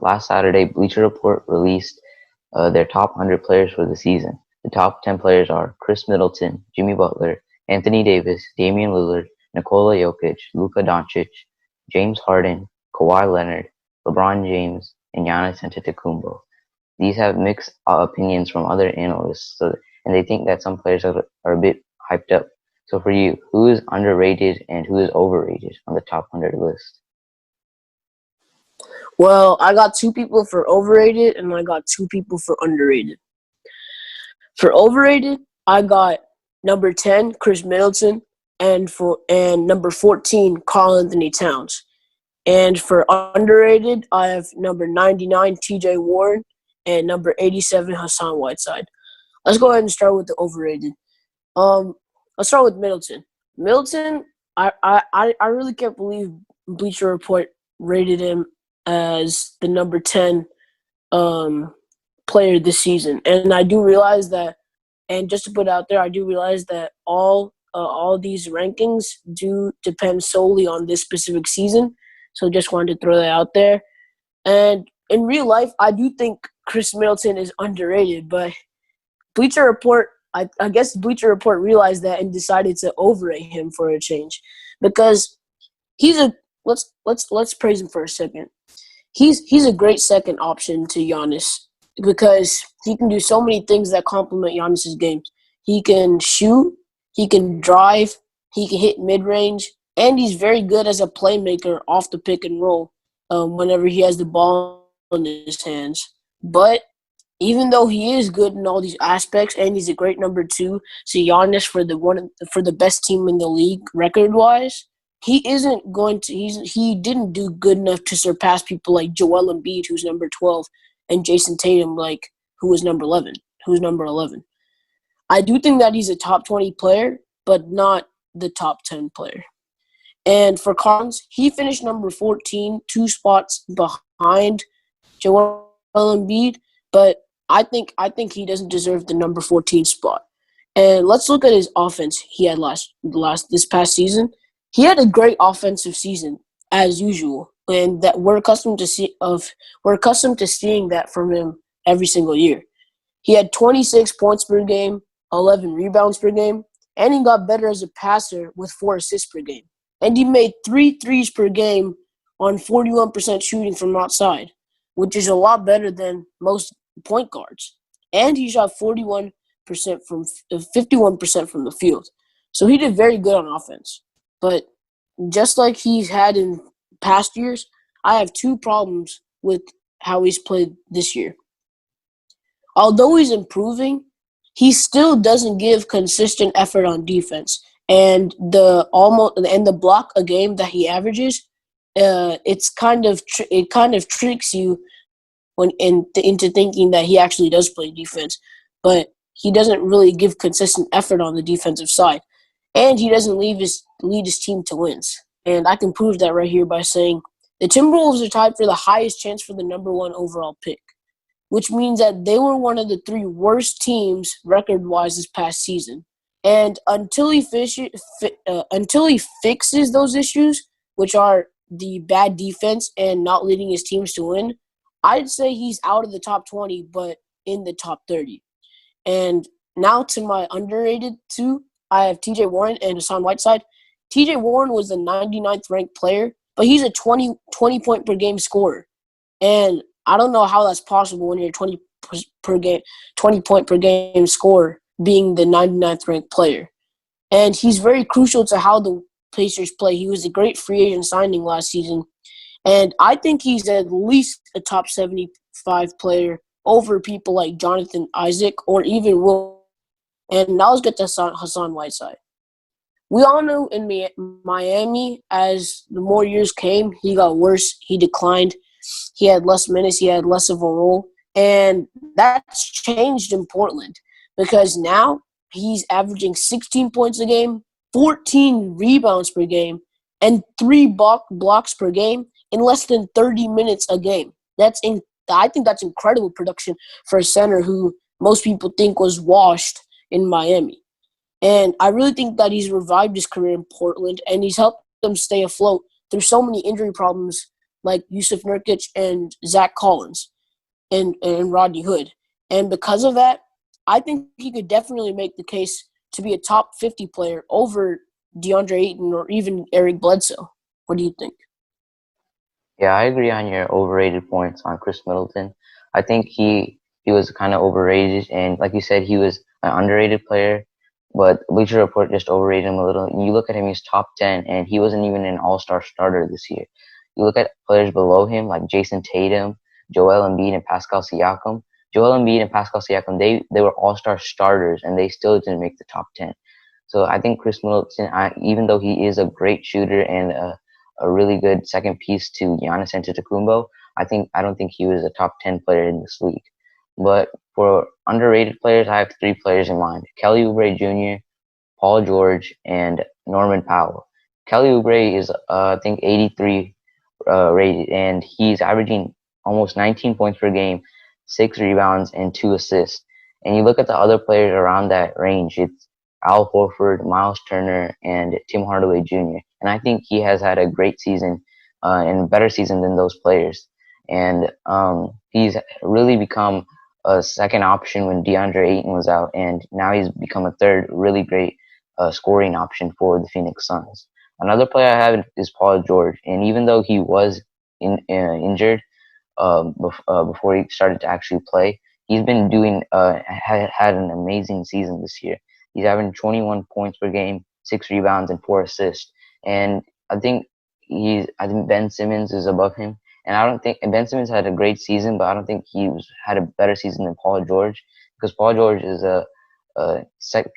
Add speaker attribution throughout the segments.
Speaker 1: Last Saturday, Bleacher Report released their top 100 players for the season. The top 10 players are Chris Middleton, Jimmy Butler, Anthony Davis, Damian Lillard, Nikola Jokic, Luka Doncic, James Harden, Kawhi Leonard, LeBron James, and Giannis Antetokounmpo. These have mixed opinions from other analysts, and they think that some players are a bit hyped up. So for you, who is underrated and who is overrated on the top 100 list?
Speaker 2: Well, I got two people for overrated and I got two people for underrated. For overrated, I got number 10, Chris Middleton, and number 14, Karl-Anthony Towns. And for underrated, I have number 99, TJ Warren, and number 87, Hassan Whiteside. Let's go ahead and start with the overrated. Let's start with Middleton. Middleton, I really can't believe Bleacher Report rated him as the number 10 player this season. And I do realize that, and just to put it out there, I do realize that all these rankings do depend solely on this specific season. So just wanted to throw that out there. And in real life, I do think Chris Middleton is underrated, but Bleacher Report, I guess Bleacher Report realized that and decided to overrate him for a change, because let's praise him for a second. He's a great second option to Giannis because he can do so many things that complement Giannis's games. He can shoot, he can drive, he can hit mid-range, and he's very good as a playmaker off the pick and roll whenever he has the ball in his hands. But even though he is good in all these aspects and he's a great number two to Giannis for the best team in the league record-wise, he didn't do good enough to surpass people like Joel Embiid, who's number 12, and Jason Tatum, who was number 11. I do think that he's a top 20 player, but not the top 10 player. And for Carnes, he finished number 14, 2 spots behind Joel Embiid, but I think he doesn't deserve the number 14 spot. And let's look at his offense he had this past season. He had a great offensive season as usual, and that we're accustomed to seeing that from him every single year. He had 26 points per game, 11 rebounds per game, and he got better as a passer with 4 assists per game. And he made 3 threes per game on 41% shooting from outside, which is a lot better than most point guards. And he shot 51% from 51% from the field. So he did very good on offense. But just like he's had in past years, I have 2 problems with how he's played this year. Although he's improving, he still doesn't give consistent effort on defense. And the block a game that he averages, it kind of tricks you into thinking that he actually does play defense, but he doesn't really give consistent effort on the defensive side, and he doesn't lead his team to wins. And I can prove that right here by saying the Timberwolves are tied for the highest chance for the number 1 overall pick, which means that they were one of the 3 worst teams record-wise this past season. And until he fixes those issues, which are the bad defense and not leading his teams to win, I'd say he's out of the top 20, but in the top 30. And now to my underrated 2, I have TJ Warren and Hassan Whiteside. TJ Warren was the 99th ranked player, but he's a 20 point per game scorer. And I don't know how that's possible when you're 20 point per game scorer being the 99th ranked player. And he's very crucial to how the Pacers play. He was a great free agent signing last season. And I think he's at least a top 75 player over people like Jonathan Isaac or even Will. And now let's get to Hassan Whiteside. We all know in Miami, as the more years came, he got worse. He declined. He had less minutes. He had less of a role. And that's changed in Portland because now he's averaging 16 points a game, 14 rebounds per game, and 3 blocks per game in less than 30 minutes a game. I think that's incredible production for a center who most people think was washed in Miami. And I really think that he's revived his career in Portland, and he's helped them stay afloat through so many injury problems like Yusuf Nurkic and Zach Collins and Rodney Hood. And because of that, I think he could definitely make the case to be a top 50 player over DeAndre Ayton or even Eric Bledsoe. What do you think?
Speaker 1: Yeah, I agree on your overrated points on Chris Middleton. I think he was kind of overrated, and like you said, he was an underrated player. But Bleacher Report just overrated him a little. And you look at him; he's top 10, and he wasn't even an All-Star starter this year. You look at players below him, like Jason Tatum, Joel Embiid, and Pascal Siakam. Joel Embiid and Pascal Siakam, they were All-Star starters, and they still didn't make the top 10. So I think Chris Middleton, even though he is a great shooter and a really good second piece to Giannis Antetokounmpo, I don't think he was a top 10 player in this league. But for underrated players, I have three players in mind: Kelly Oubre Jr., Paul George, and Norman Powell. Kelly Oubre is I think 83 rated, and he's averaging almost 19 points per game, 6 rebounds, and 2 assists. And you look at the other players around that range, it's Al Horford, Miles Turner, and Tim Hardaway Jr. And I think he has had a great season and a better season than those players. And he's really become a second option when DeAndre Ayton was out, and now he's become a third really great scoring option for the Phoenix Suns. Another player I have is Paul George, and even though he was injured before he started to actually play, he's been doing had an amazing season this year. He's having 21 points per game, 6 rebounds, and 4 assists. And I think Ben Simmons is above him. And I don't think and Ben Simmons had a great season, but I don't think had a better season than Paul George, because Paul George is a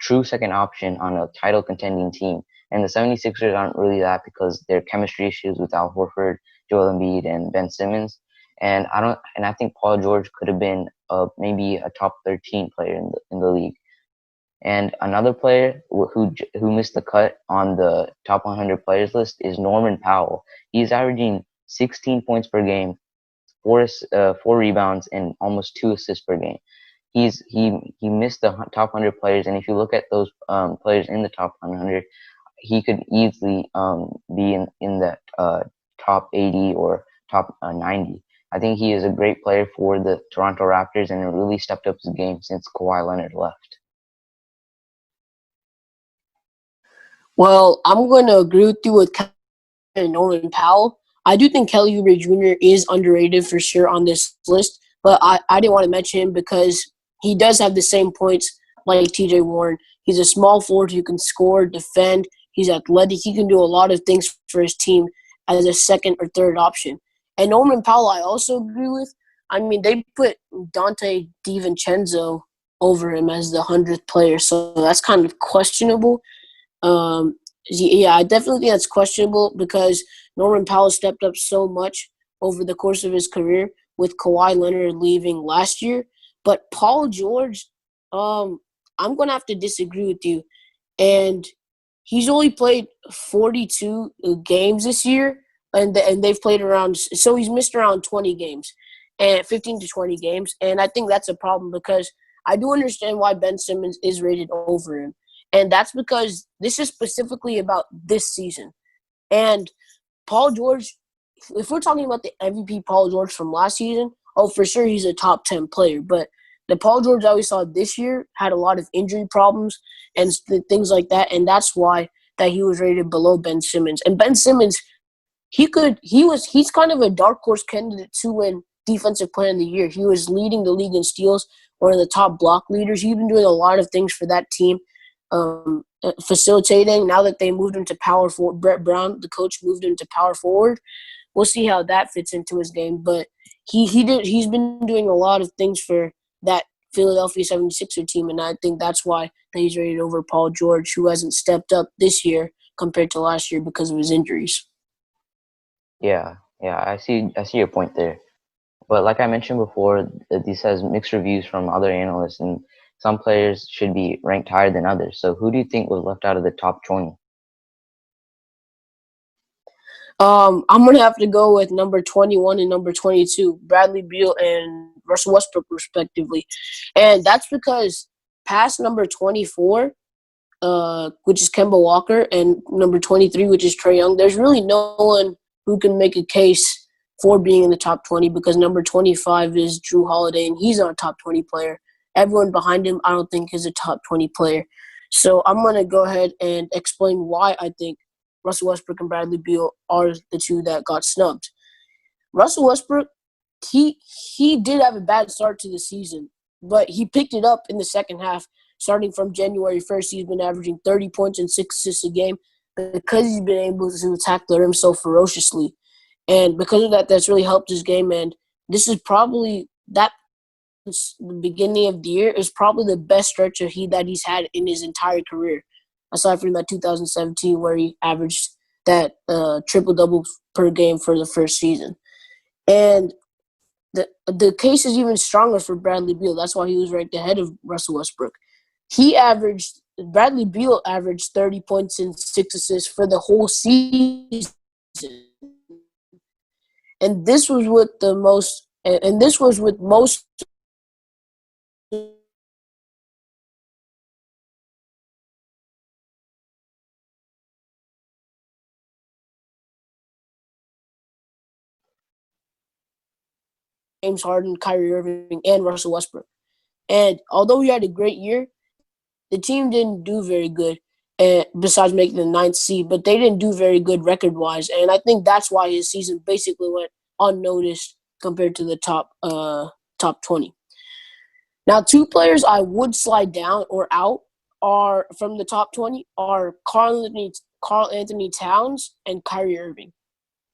Speaker 1: true second option on a title contending team. And the 76ers aren't really that because their chemistry issues with Al Horford, Joel Embiid, and Ben Simmons. And I think Paul George could have been maybe a top 13 player in the league. And another player who missed the cut on the top 100 players list is Norman Powell. He's averaging 16 points per game, 4 rebounds, and almost 2 assists per game. He missed the top 100 players, and if you look at those players in the top 100, he could easily be in that top 80 or top 90. I think he is a great player for the Toronto Raptors and really stepped up his game since Kawhi Leonard left.
Speaker 2: Well, I'm going to agree with you with Kelly and Norman Powell. I do think Kelly Oubre Jr. is underrated for sure on this list, but I didn't want to mention him because he does have the same points like TJ Warren. He's a small forward who can score, defend. He's athletic. He can do a lot of things for his team as a second or third option. And Norman Powell, I also agree with. I mean, they put Dante DiVincenzo over him as the 100th player, so that's kind of questionable. Yeah, I definitely think that's questionable because Norman Powell stepped up so much over the course of his career with Kawhi Leonard leaving last year. But Paul George, I'm going to have to disagree with you. And he's only played 42 games this year, and they've played around – so he's missed around 20 games, and 15 to 20 games. And I think that's a problem because I do understand why Ben Simmons is rated over him. And that's because this is specifically about this season. And Paul George, if we're talking about the MVP Paul George from last season, for sure he's a top 10 player. But the Paul George that we saw this year had a lot of injury problems and things like that. And that's why that he was rated below Ben Simmons. And Ben Simmons, he's kind of a dark horse candidate to win Defensive Player of the Year. He was leading the league in steals, one of the top block leaders. He's been doing a lot of things for that team. Facilitating. Now that they moved him to power forward, Brett Brown, the coach, moved him to power forward. We'll see how that fits into his game. But he's been doing a lot of things for that Philadelphia 76er team, and I think that's why he's rated over Paul George, who hasn't stepped up this year compared to last year because of his injuries.
Speaker 1: Yeah, I see your point there. But like I mentioned before, this has mixed reviews from other analysts, and some players should be ranked higher than others. So who do you think was left out of the top 20?
Speaker 2: I'm going to have to go with number 21 and number 22, Bradley Beal and Russell Westbrook, respectively. And that's because past number 24, which is Kemba Walker, and number 23, which is Trae Young, there's really no one who can make a case for being in the top 20 because number 25 is Drew Holiday, and he's not a top 20 player. Everyone behind him, I don't think, is a top 20 player. So I'm going to go ahead and explain why I think Russell Westbrook and Bradley Beal are the two that got snubbed. Russell Westbrook, he did have a bad start to the season, but he picked it up in the second half. Starting from January 1st, he's been averaging 30 points and 6 assists a game because he's been able to attack the rim so ferociously. And because of that, that's really helped his game. And this is probably the beginning of the year is probably the best stretch that he's had in his entire career, aside from that 2017 where he averaged that triple-double per game for the first season. And the case is even stronger for Bradley Beal. That's why he was ranked ahead of Russell Westbrook. Bradley Beal averaged 30 points and 6 assists for the whole season. And this was with most James Harden, Kyrie Irving, and Russell Westbrook. And although he had a great year, the team didn't do very good, besides making the ninth seed, but they didn't do very good record-wise. And I think that's why his season basically went unnoticed compared to the top 20. Now, two players I would slide down or out are from the top 20 are Karl Anthony Towns and Kyrie Irving.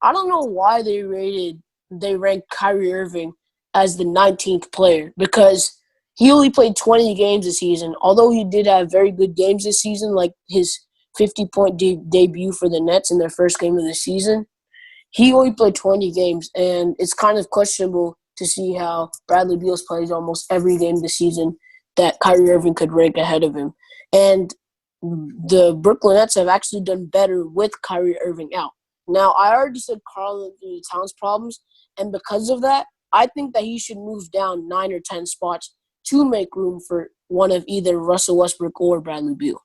Speaker 2: I don't know why they ranked Kyrie Irving as the 19th player because he only played 20 games this season. Although he did have very good games this season, like his 50-point debut for the Nets in their first game of the season, he only played 20 games, and it's kind of questionable to see how Bradley Beal's plays almost every game this season that Kyrie Irving could rank ahead of him. And the Brooklyn Nets have actually done better with Kyrie Irving out. Now, I already said Karl Anthony Towns' problems, and because of that, I think that he should move down 9 or 10 spots to make room for one of either Russell Westbrook or Bradley Beal.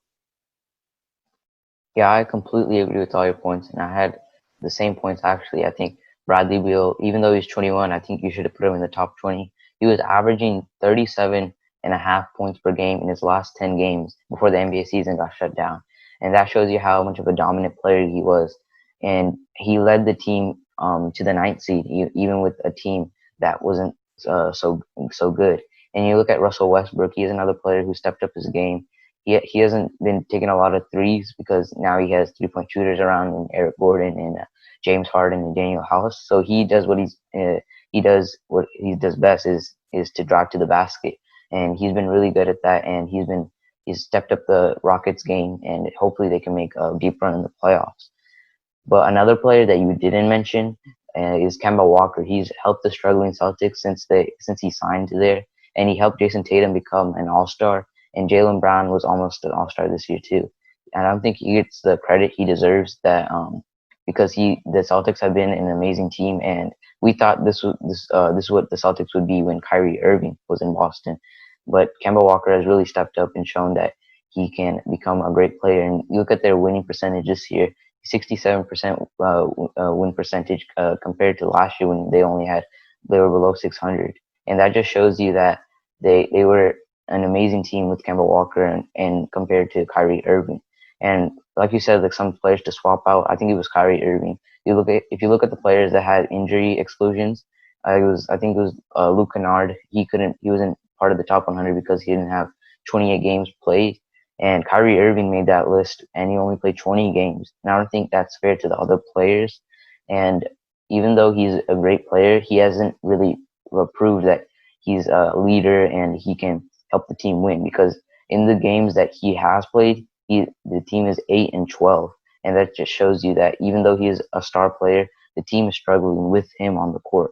Speaker 1: Yeah, I completely agree with all your points, and I had the same points actually. I think Bradley Beal, even though he's 21, I think you should have put him in the top 20. He was averaging 37.5 points per game in his last 10 games before the NBA season got shut down. And that shows you how much of a dominant player he was. And he led the team to the ninth seed, even with a team that wasn't so good. And you look at Russell Westbrook, he is another player who stepped up his game. He hasn't been taking a lot of threes because now he has 3-point shooters around him, Eric Gordon and James Harden and Daniel House. So he does what he does best is to drive to the basket, and he's been really good at that. And he's stepped up the Rockets game, and hopefully they can make a deep run in the playoffs. But another player that you didn't mention is Kemba Walker. He's helped the struggling Celtics since he signed there, and he helped Jason Tatum become an All-Star. And Jaylen Brown was almost an All-Star this year too. And I don't think he gets the credit he deserves because the Celtics have been an amazing team, and we thought this is what the Celtics would be when Kyrie Irving was in Boston. But Kemba Walker has really stepped up and shown that he can become a great player. And you look at their winning percentage this year, 67% win percentage compared to last year when they were below 600. And that just shows you that they were an amazing team with Kemba Walker and compared to Kyrie Irving. And like you said, like some players to swap out, I think it was Kyrie Irving. If you look at the players that had injury exclusions, I think it was Luke Kennard. He wasn't part of the top 100 because he didn't have 28 games played. And Kyrie Irving made that list, and he only played 20 games. And I don't think that's fair to the other players. And even though he's a great player, he hasn't really proved that he's a leader and he can help the team win, because in the games that he has played, the team is 8-12, and that just shows you that even though he is a star player, the team is struggling with him on the court.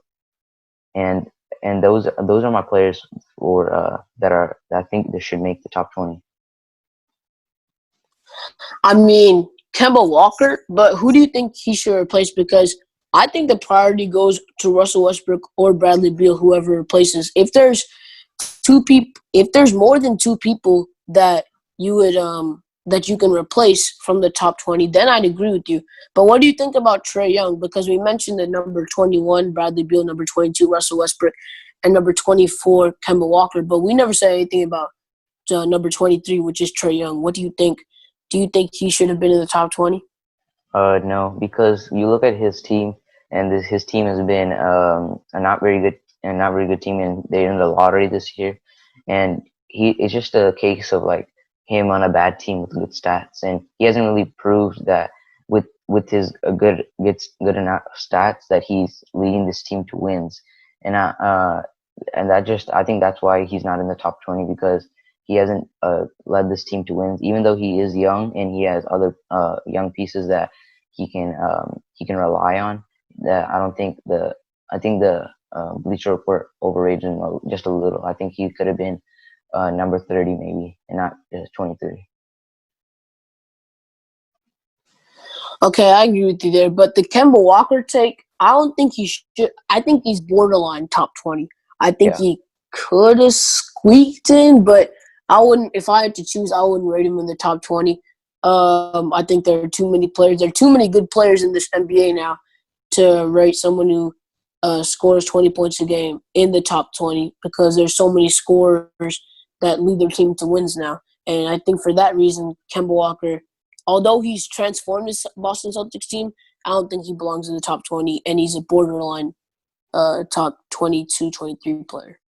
Speaker 1: And those are my players that I think they should make the top 20.
Speaker 2: I mean, Kemba Walker, but who do you think he should replace? Because I think the priority goes to Russell Westbrook or Bradley Beal, whoever replaces. If there's more than two people that you would that you can replace from the top 20, then I'd agree with you. But what do you think about Trae Young? Because we mentioned the number 21, Bradley Beal, number 22, Russell Westbrook, and number 24, Kemba Walker. But we never said anything about number 23, which is Trae Young. What do you think? Do you think he should have been in the top 20?
Speaker 1: No, because you look at his team, and his team has been a not very good team, and they're in the lottery this year. And it's just a case of like him on a bad team with good stats, and he hasn't really proved that with his good enough stats that he's leading this team to wins. And I think that's why he's not in the top 20, because he hasn't led this team to wins, even though he is young and he has other young pieces that he can rely on. That I think the Bleacher Report overrated him just a little. I think he could have been number 30 maybe, and not just 23.
Speaker 2: Okay, I agree with you there. But the Kemba Walker take, I don't think he should. I think he's borderline top 20. I think
Speaker 1: Yeah.
Speaker 2: he could have squeaked in, but I wouldn't. If I had to choose, I wouldn't rate him in the top 20. I think there are too many players. There are too many good players in this NBA now to rate someone who scores 20 points a game in the top 20, because there's so many scorers that lead their team to wins now. And I think for that reason, Kemba Walker, although he's transformed his Boston Celtics team, I don't think he belongs in the top 20, and he's a borderline top 22, 23 player.